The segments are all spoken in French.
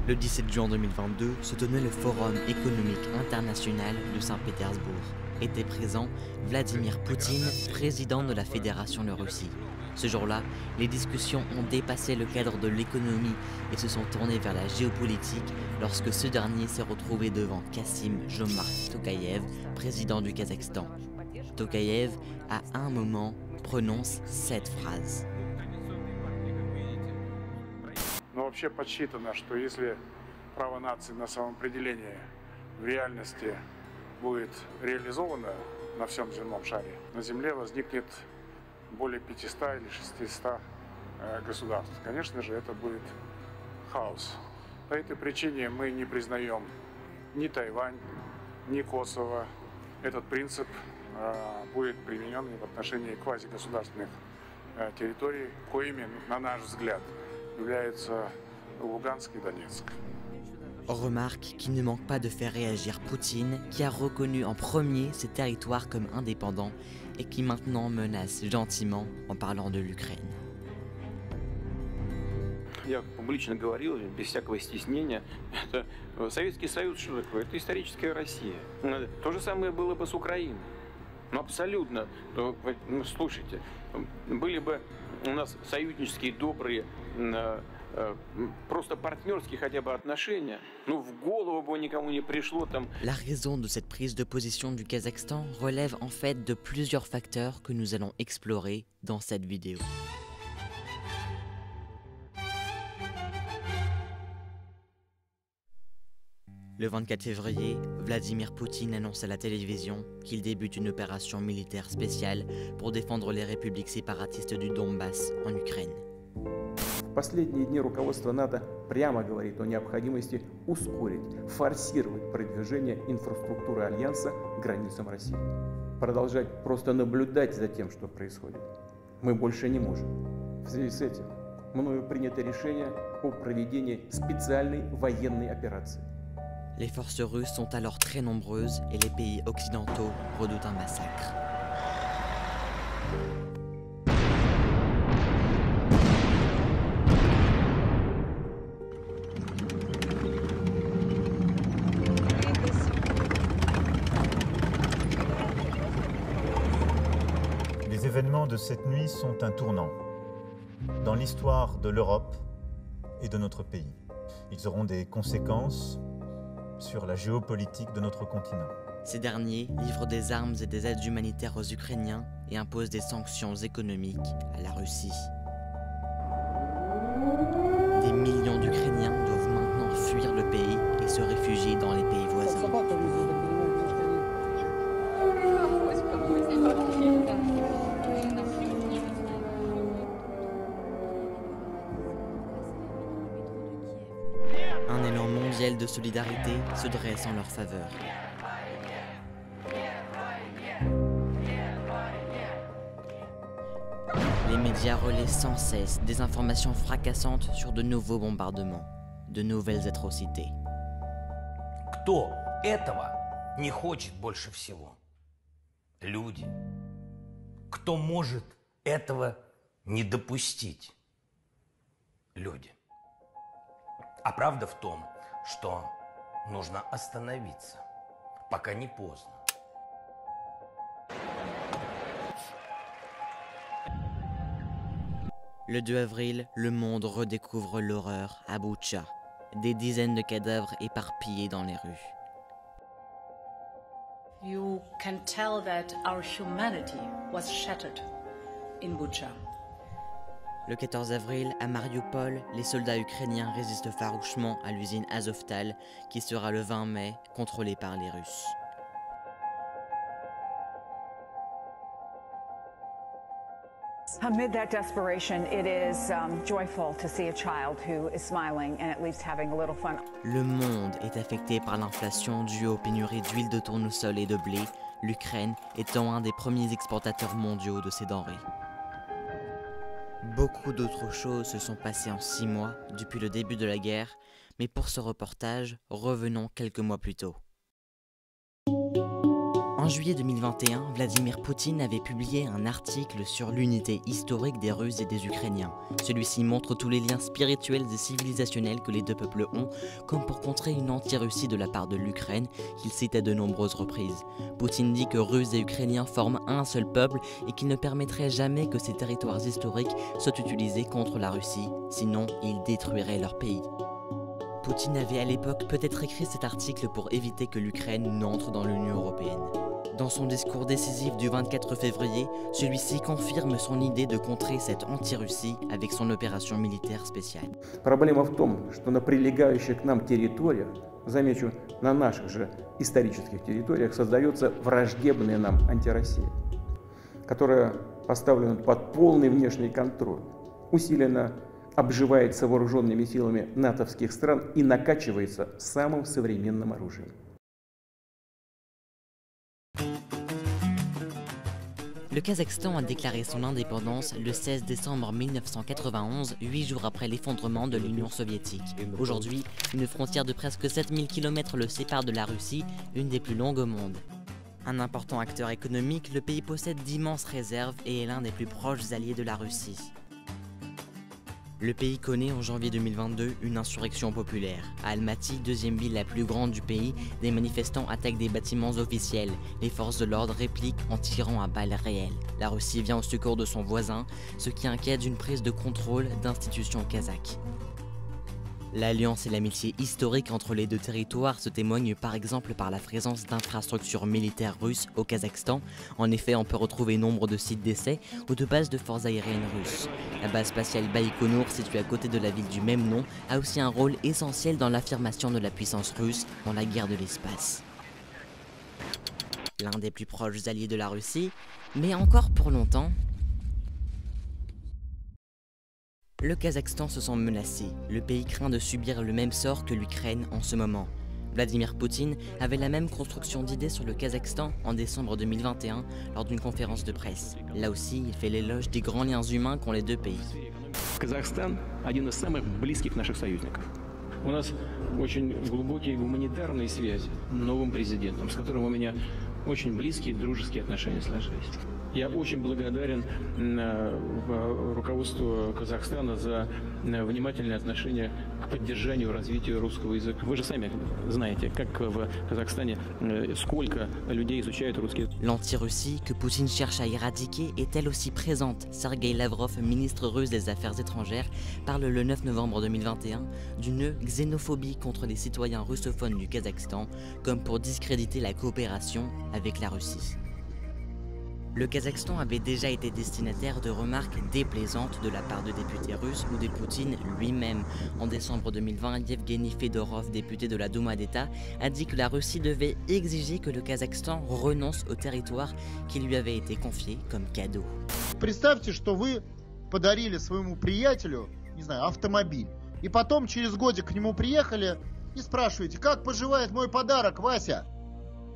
Le 17 juin 2022 se tenait le Forum économique international de Saint-Pétersbourg. Était présent Vladimir Poutine, président de la Fédération de Russie. Ce jour-là, les discussions ont dépassé le cadre de l'économie et se sont tournées vers la géopolitique lorsque ce dernier s'est retrouvé devant Kassym-Jomart Tokayev, président du Kazakhstan. Tokayev, à un moment, prononce cette phrase. Но вообще подсчитано, что если право нации на самоопределение в реальности будет реализовано на всем земном шаре, на Земле возникнет более 500 или 600 государств. Конечно же, это будет хаос. По этой причине мы не признаем ни Тайвань, ни Косово. Этот принцип будет применен в отношении квазигосударственных территорий, коими, на наш взгляд, являются Луганск и Донецк. Remarque qui ne manque pas de faire réagir Poutine, qui a reconnu en premier ces territoires comme indépendants et qui maintenant menace gentiment en parlant de l'Ukraine. Я публично говорил, без всякого стеснения, это Советский Союз, что такое? Это историческая Россия. То же самое было бы с Украиной. Ну, абсолютно. Ну, слушайте, были бы у нас союзнические, добрые, просто партнерские хотя бы отношения, ну, в голову бы никому не пришло там. La raison de cette prise de position du Kazakhstan relève en fait de plusieurs facteurs que nous allons explorer dans cette vidéo. Le 24 février, Vladimir Poutine annonce à la télévision qu'il débute une opération militaire spéciale pour défendre les républiques séparatistes du Donbass en Ukraine. В последние дни руководство НАТО прямо говорит о необходимости ускорить, форсировать продвижение инфраструктуры Альянса к границам России. Продолжать просто наблюдать за тем, что происходит, мы больше не можем. В связи с этим мною принято решение о проведении специальной военной операции. Les forces russes sont alors très nombreuses et les pays occidentaux redoutent un massacre. Les événements de cette nuit sont un tournant dans l'histoire de l'Europe et de notre pays. Ils auront des conséquences sur la géopolitique de notre continent. Ces derniers livrent des armes et des aides humanitaires aux Ukrainiens et imposent des sanctions économiques à la Russie. Des millions d'Ukrainiens doivent maintenant fuir le pays et se réfugier dans les pays voisins. Un élan mondial de solidarité se dresse en leur faveur. Les médias relaient sans cesse des informations fracassantes sur de nouveaux bombardements, de nouvelles atrocités. Кто этого не хочет больше всего? Люди. Кто может этого не допустить? Люди. А правда в том, что нужно остановиться, пока не поздно. Le 2 avril, le monde redécouvre l'horreur à Boutcha. Des dizaines de cadavres éparpillés dans les rues. You can tell that our humanity was shattered in Bucha. Le 14 avril, à Mariupol, les soldats ukrainiens résistent farouchement à l'usine Azovtal, qui sera le 20 mai contrôlée par les Russes. Amid that desperation, it is joyful to see a child who is smiling and at least having a little fun. Le monde est affecté par l'inflation due aux pénuries d'huile de tournesol et de blé, l'Ukraine étant un des premiers exportateurs mondiaux de ces denrées. Beaucoup d'autres choses se sont passées en 6 mois depuis le début de la guerre, mais pour ce reportage, revenons quelques mois plus tôt. En En juillet 2021, Vladimir Poutine avait publié un article sur l'unité historique des Russes et des Ukrainiens. Celui-ci montre tous les liens spirituels et civilisationnels que les deux peuples ont, comme pour contrer une anti-Russie de la part de l'Ukraine, qu'il cite à de nombreuses reprises. Poutine dit que Russes et Ukrainiens forment un seul peuple et qu'il ne permettrait jamais que ces territoires historiques soient utilisés contre la Russie, sinon il détruirait leur pays. Poutine avait à l'époque peut-être écrit cet article pour éviter que l'Ukraine n'entre dans l'Union européenne. Dans son discours décisif du 24 février, celui-ci confirme son idée de contrer cette anti-Russie avec son opération militaire spéciale. Проблема в том, что на прилегающих к нам территориях, замечу, на наших же исторических территориях, создается враждебная нам антироссия, которая поставлена под полный внешний контроль, усиленно обживается вооруженными силами натовских стран и накачивается самым современным оружием. Le Kazakhstan a déclaré son indépendance le 16 décembre 1991, 8 jours après l'effondrement de l'Union soviétique. Aujourd'hui, une frontière de presque 7000 km le sépare de la Russie, une des plus longues au monde. Un important acteur économique, le pays possède d'immenses réserves et est l'un des plus proches alliés de la Russie. Le pays connaît en janvier 2022 une insurrection populaire. À Almaty, deuxième ville la plus grande du pays, des manifestants attaquent des bâtiments officiels. Les forces de l'ordre répliquent en tirant à balles réelles. La Russie vient au secours de son voisin, ce qui inquiète d'une prise de contrôle d'institutions kazakhes. L'alliance et l'amitié historique entre les deux territoires se témoignent par exemple par la présence d'infrastructures militaires russes au Kazakhstan. En effet, on peut retrouver nombre de sites d'essais ou de bases de forces aériennes russes. La base spatiale Baïkonour, située à côté de la ville du même nom, a aussi un rôle essentiel dans l'affirmation de la puissance russe dans la guerre de l'espace. L'un des plus proches alliés de la Russie, mais encore pour longtemps. Le Kazakhstan se sent menacé. Le pays craint de subir le même sort que l'Ukraine en ce moment. Vladimir Poutine avait la même construction d'idées sur le Kazakhstan en décembre 2021 lors d'une conférence de presse. Là aussi, il fait l'éloge des grands liens humains qu'ont les deux pays. Казахстан один из самых близких наших союзников. У нас очень глубокие гуманитарные связи с новым президентом, с которым у меня очень близкие дружеские отношения сложились. Я очень благодарен руководству Казахстана за внимательное отношение к поддержанию и развитию русского языка. Вы же сами знаете, как в Казахстане, сколько людей изучают русский язык. L'anti-Russie que Poutine cherche à éradiquer est elle aussi présente. Sergei Lavrov, ministre russe des Affaires étrangères, parle le 9 novembre 2021 d'une xénophobie contre les citoyens russophones du Kazakhstan, comme pour discréditer la coopération avec la Russie. Le Kazakhstan avait déjà été destinataire de remarques déplaisantes de la part de députés russes ou de Poutine lui-même. En décembre 2020, Yevgeny Fedorov, député de la Douma d'État, a dit que la Russie devait exiger que le Kazakhstan renonce au territoire qui lui avait été confié comme cadeau. Представьте, что вы подарили своему приятелю, не знаю, автомобиль, и потом через годик к нему приехали и спрашиваете, как поживает мой подарок, Вася?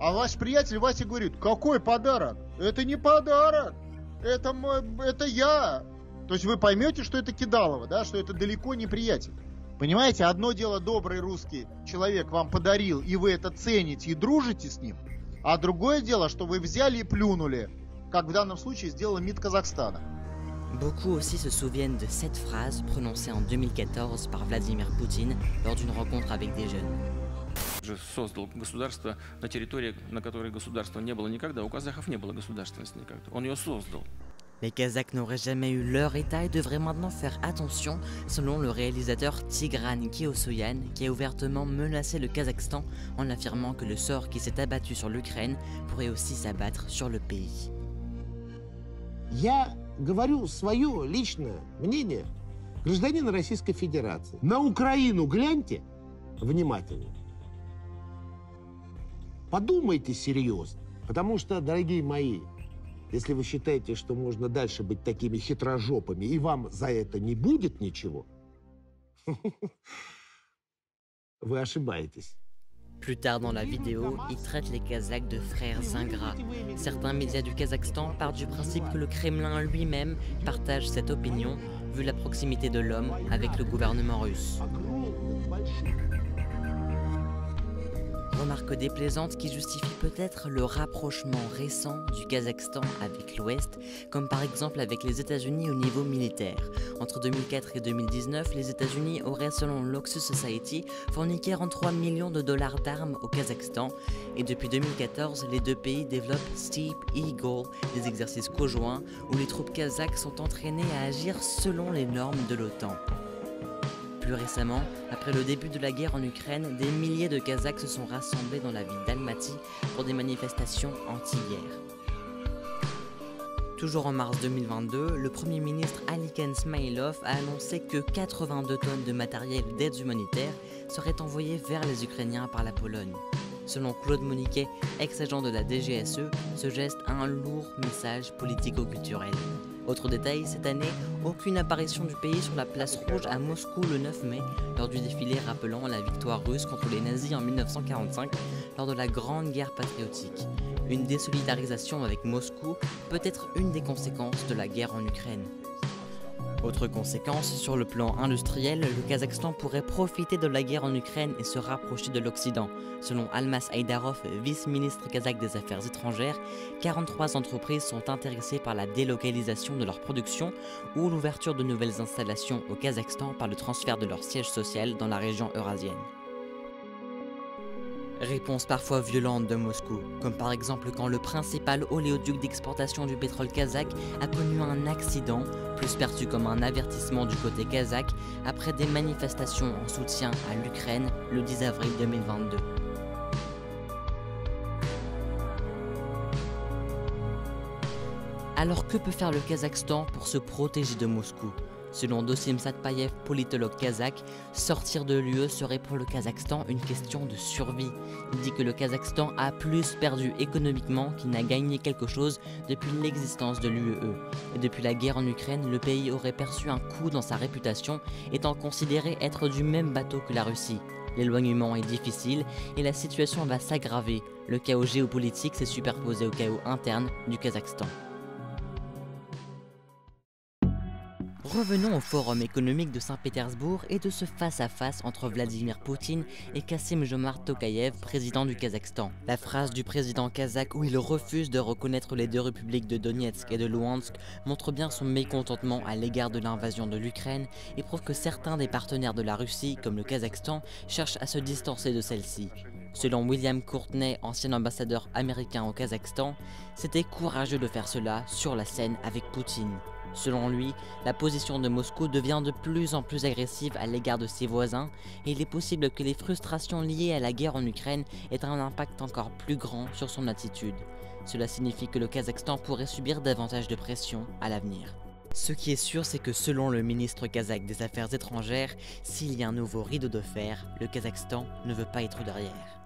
А ваш приятель Вася говорит, какой подарок? Это не подарок, это я. То есть вы поймете, что это Кидалово, да, что это далеко не приятель. Понимаете, одно дело добрый русский человек вам подарил, и вы это цените и дружите с ним, а другое дело, что вы взяли и плюнули, как в данном случае сделал МИД Казахстана. Beaucoup aussi se souviennent de cette phrase prononcée en 2014 par Vladimir Poutine lors d'une rencontre avec des jeunes. Же создал государство на территории, на которой государства не было никогда. У казахов не было государственности никогда. Он ее создал. Les Kazakhs n'auraient jamais eu leur état et devraient maintenant faire attention, selon le réalisateur Tigran Keosoyan, qui a ouvertement menacé le Kazakhstan en affirmant que le sort qui s'est abattu sur l'Ukraine pourrait aussi s'abattre sur le pays. Я говорю свое личное мнение гражданина Российской Федерации. На Украину гляньте внимательно. Подумайте серьезно, потому что, дорогие мои, если вы считаете, что можно дальше быть такими хитрожопыми, и вам за это не будет nичего, вы ошибаетесь. Plus tard dans la vidéo, il traite les Kazakhs de frères ingrats. Certains médias du Kazakhstan partent du principe que le Kremlin lui-même partage cette opinion, vu la proximité de l'homme avec le gouvernement russe. remarque déplaisante qui justifie peut-être le rapprochement récent du Kazakhstan avec l'Ouest, comme par exemple avec les États-Unis au niveau militaire. Entre 2004 et 2019, les États-Unis auraient, selon l'Oxus Society, fourni 43 millions de dollars d'armes au Kazakhstan, et depuis 2014, les deux pays développent Steep Eagle, des exercices conjoints où les troupes kazakhs sont entraînées à agir selon les normes de l'OTAN. Plus récemment, après le début de la guerre en Ukraine, des milliers de Kazakhs se sont rassemblés dans la ville d'Almaty pour des manifestations anti-guerre. Toujours en mars 2022, le Premier ministre Aliken Smilov a annoncé que 82 tonnes de matériel d'aide humanitaire seraient envoyées vers les Ukrainiens par la Pologne. Selon Claude Moniquet, ex-agent de la DGSE, ce geste a un lourd message politico-culturel. Autre détail, cette année, aucune apparition du pays sur la place rouge à Moscou le 9 mai, lors du défilé rappelant la victoire russe contre les nazis en 1945, lors de la Grande Guerre patriotique. Une désolidarisation avec Moscou peut être une des conséquences de la guerre en Ukraine. Autre conséquence, sur le plan industriel, le Kazakhstan pourrait profiter de la guerre en Ukraine et se rapprocher de l'Occident. Selon Almas Haydarov, vice-ministre kazakh des Affaires étrangères, 43 entreprises sont intéressées par la délocalisation de leur production ou l'ouverture de nouvelles installations au Kazakhstan par le transfert de leur siège social dans la région eurasienne. Réponse parfois violente de Moscou, comme par exemple quand le principal oléoduc d'exportation du pétrole kazakh a connu un accident, plus perçu comme un avertissement du côté kazakh, après des manifestations en soutien à l'Ukraine le 10 avril 2022. Alors que peut faire le Kazakhstan pour se protéger de Moscou ? Selon Dosim Satpayev, politologue kazakh, sortir de l'UE serait pour le Kazakhstan une question de survie. Il dit que le Kazakhstan a plus perdu économiquement qu'il n'a gagné quelque chose depuis l'existence de l'UE. Et depuis la guerre en Ukraine, le pays aurait perçu un coup dans sa réputation, étant considéré être du même bateau que la Russie. L'éloignement est difficile et la situation va s'aggraver. Le chaos géopolitique s'est superposé au chaos interne du Kazakhstan. Revenons au Forum économique de Saint-Pétersbourg et de ce face-à-face entre Vladimir Poutine et Kassym-Jomart Tokayev, président du Kazakhstan. La phrase du président kazakh où il refuse de reconnaître les deux républiques de Donetsk et de Louhansk montre bien son mécontentement à l'égard de l'invasion de l'Ukraine et prouve que certains des partenaires de la Russie, comme le Kazakhstan, cherchent à se distancer de celle-ci. Selon William Courtney, ancien ambassadeur américain au Kazakhstan, c'était courageux de faire cela sur la scène avec Poutine. Selon lui, la position de Moscou devient de plus en plus agressive à l'égard de ses voisins et il est possible que les frustrations liées à la guerre en Ukraine aient un impact encore plus grand sur son attitude. Cela signifie que le Kazakhstan pourrait subir davantage de pression à l'avenir. Ce qui est sûr, c'est que selon le ministre kazakh des Affaires étrangères, s'il y a un nouveau rideau de fer, le Kazakhstan ne veut pas être derrière.